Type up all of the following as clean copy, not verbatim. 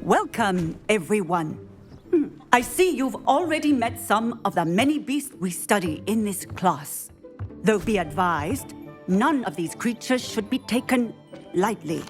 Welcome, everyone. I see you've already met some of the many beasts we study in this class. Though be advised, none of these creatures should be taken lightly.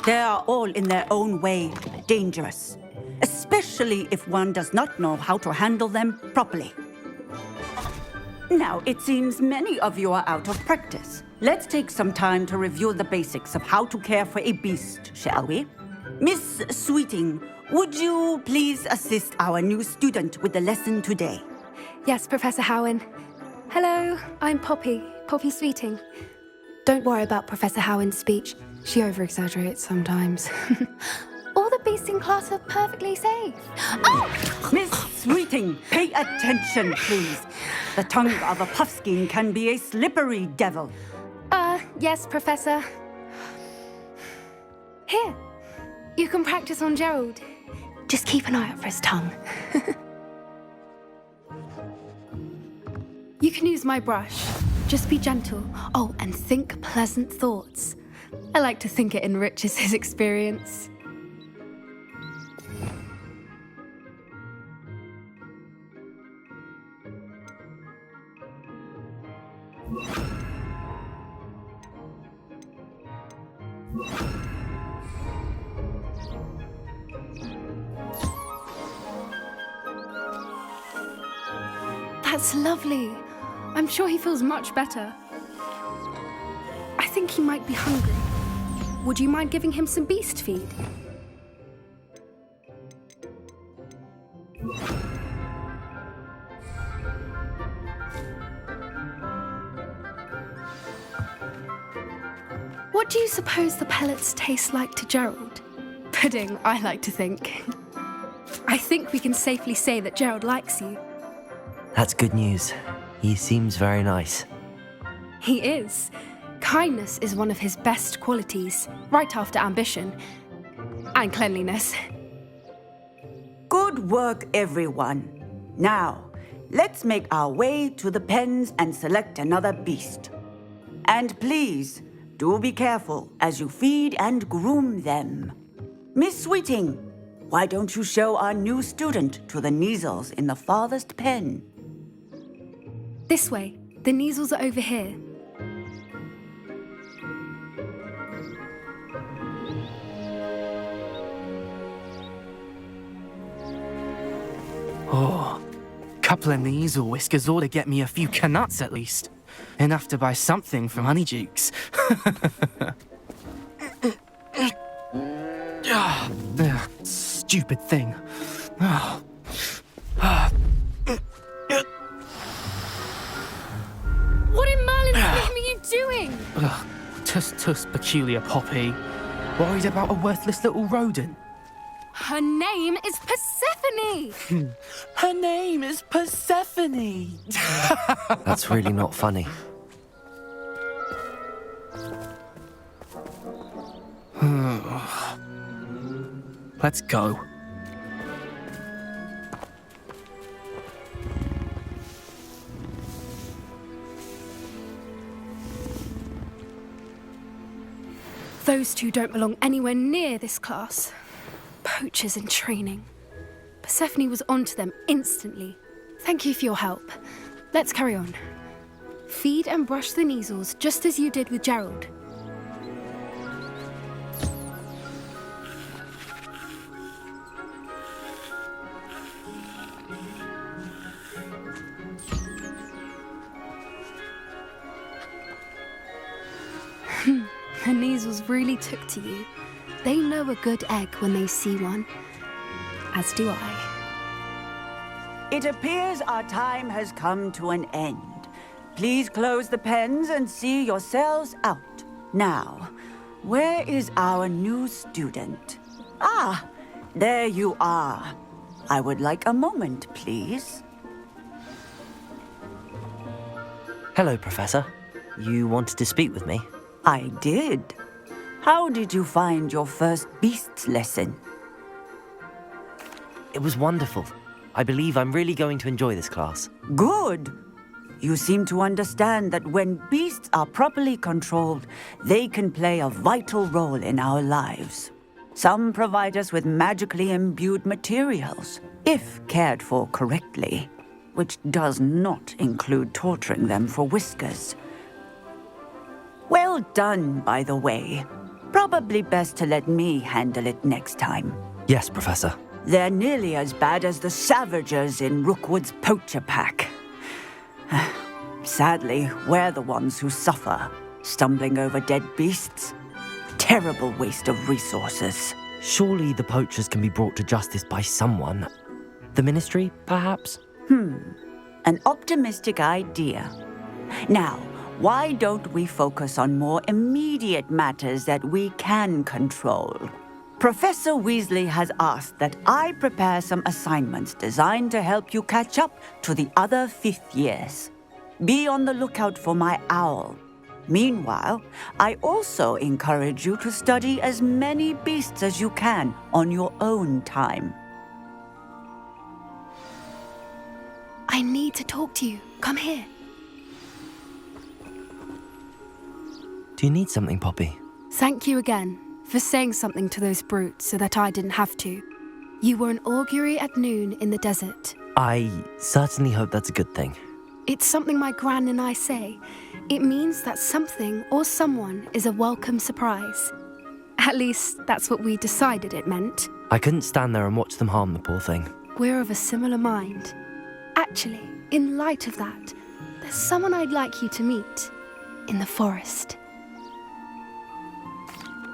They are all in their own way dangerous, especially if one does not know how to handle them properly. Now, it seems many of you are out of practice. Let's take some time to review the basics of how to care for a beast, shall we? Miss Sweeting, would you please assist our new student with the lesson today? Yes, Professor Howen. Hello, I'm Poppy Sweeting. Don't worry about Professor Howen's speech. She over-exaggerates sometimes. All the beasts in class are perfectly safe. Oh! Miss Sweeting, pay attention, please. The tongue of a puffskein can be a slippery devil. Yes, Professor. Here, you can practice on Gerald. Just keep an eye out for his tongue. You can use my brush. Just be gentle. Oh, and think pleasant thoughts. I like to think it enriches his experience. That's lovely. I'm sure he feels much better. I think he might be hungry. Would you mind giving him some beast feed? What do you suppose the pellets taste like to Gerald? Pudding, I like to think. I think we can safely say that Gerald likes you. That's good news. He seems very nice. He is. Kindness is one of his best qualities, right after ambition. And cleanliness. Good work, everyone. Now, let's make our way to the pens and select another beast. And please, do be careful as you feed and groom them. Miss Sweeting, why don't you show our new student to the Kneazles in the farthest pen? This way. The Kneazles are over here. Oh, couple of Kneazle whiskers ought to get me a few canuts at least. Enough to buy something from Honeydukes. Stupid thing. Oh. What in Merlin's name are you doing? Tuss, peculiar Poppy. Worried about a worthless little rodent. Her name is Persephone! Persephone! Her name is Persephone. That's really not funny. Let's go. Those two don't belong anywhere near this class. Poachers in training. Persephone was onto them instantly. Thank you for your help. Let's carry on. Feed and brush the measles just as you did with Gerald. The measles really took to you. They know a good egg when they see one. As do I. It appears our time has come to an end. Please close the pens and see yourselves out. Now, where is our new student? Ah, there you are. I would like a moment, please. Hello, Professor. You wanted to speak with me? I did. How did you find your first beasts lesson? It was wonderful. I believe I'm really going to enjoy this class. Good. You seem to understand that when beasts are properly controlled, they can play a vital role in our lives. Some provide us with magically imbued materials, if cared for correctly, which does not include torturing them for whiskers. Well done, by the way. Probably best to let me handle it next time. Yes, Professor. They're nearly as bad as the Savagers in Rookwood's poacher pack. Sadly, we're the ones who suffer, stumbling over dead beasts. Terrible waste of resources. Surely the poachers can be brought to justice by someone. The Ministry, perhaps? An optimistic idea. Now, why don't we focus on more immediate matters that we can control? Professor Weasley has asked that I prepare some assignments designed to help you catch up to the other fifth years. Be on the lookout for my owl. Meanwhile, I also encourage you to study as many beasts as you can on your own time. I need to talk to you. Come here. Do you need something, Poppy? Thank you again for saying something to those brutes so that I didn't have to. You were an augury at noon in the desert. I certainly hope that's a good thing. It's something my gran and I say. It means that something or someone is a welcome surprise. At least, that's what we decided it meant. I couldn't stand there and watch them harm the poor thing. We're of a similar mind. Actually, in light of that, there's someone I'd like you to meet. In the forest.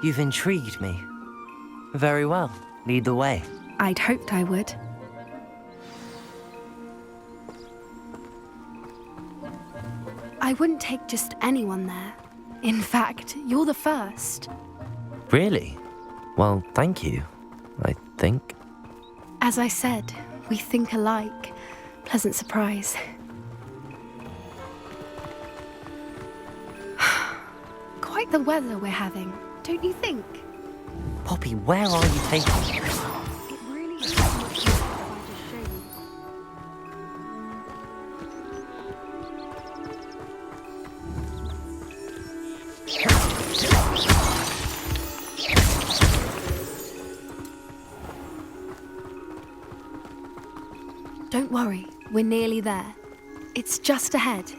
You've intrigued me. Very well. Lead the way. I'd hoped I would. I wouldn't take just anyone there. In fact, you're the first. Really? Well, thank you, I think. As I said, we think alike. Pleasant surprise. Quite the weather we're having, don't you think? Poppy, where are you taking me? It really is so much easier if I just show you. Don't worry, we're nearly there. It's just ahead.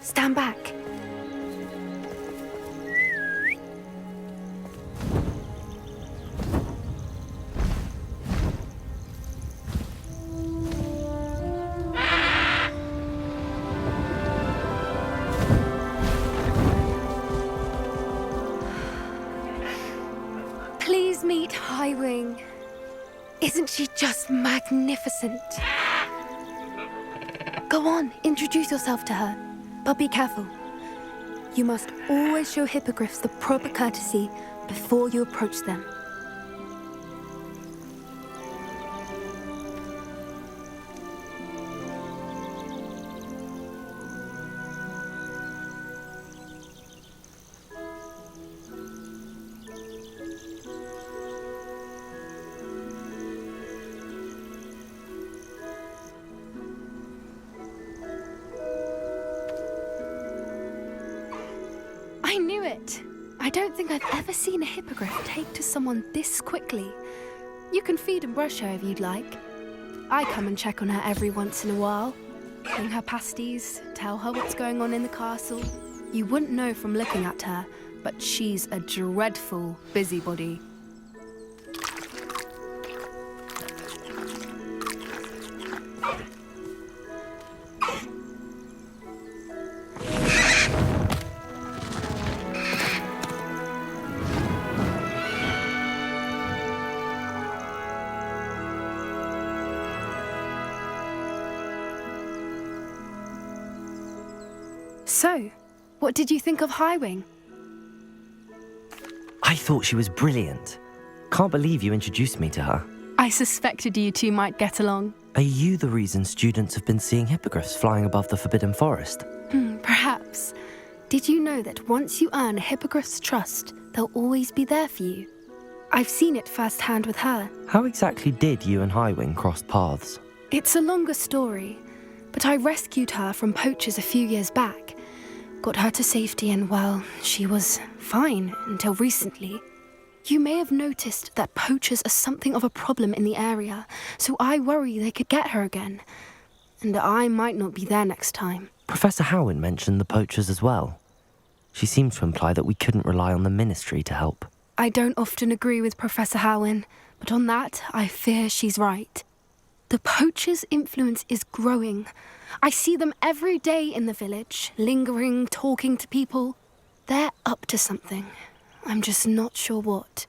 Stand back. Please meet Highwing. Isn't she just magnificent? Go on, introduce yourself to her. But be careful. You must always show hippogriffs the proper courtesy before you approach them. I knew it! I don't think I've ever seen a hippogriff take to someone this quickly. You can feed and brush her if you'd like. I come and check on her every once in a while. Bring her pasties, tell her what's going on in the castle. You wouldn't know from looking at her, but she's a dreadful busybody. So, what did you think of Highwing? I thought she was brilliant. Can't believe you introduced me to her. I suspected you two might get along. Are you the reason students have been seeing hippogriffs flying above the Forbidden Forest? Perhaps. Did you know that once you earn a hippogriff's trust, they'll always be there for you? I've seen it firsthand with her. How exactly did you and Highwing cross paths? It's a longer story, but I rescued her from poachers a few years back. Got her to safety and, well, she was fine until recently. You may have noticed that poachers are something of a problem in the area, so I worry they could get her again. And I might not be there next time. Professor Howin mentioned the poachers as well. She seemed to imply that we couldn't rely on the Ministry to help. I don't often agree with Professor Howin, but on that, I fear she's right. The poachers' influence is growing. I see them every day in the village, lingering, talking to people. They're up to something. I'm just not sure what.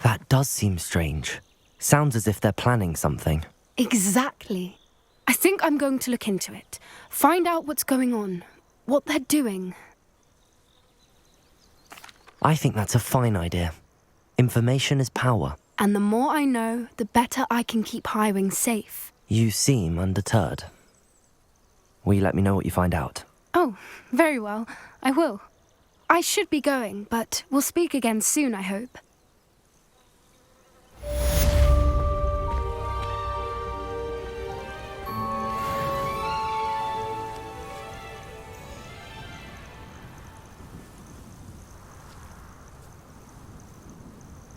That does seem strange. Sounds as if they're planning something. Exactly. I think I'm going to look into it. Find out what's going on, what they're doing. I think that's a fine idea. Information is power. And the more I know, the better I can keep Highwing safe. You seem undeterred. Will you let me know what you find out? Oh, very well. I will. I should be going, but we'll speak again soon, I hope.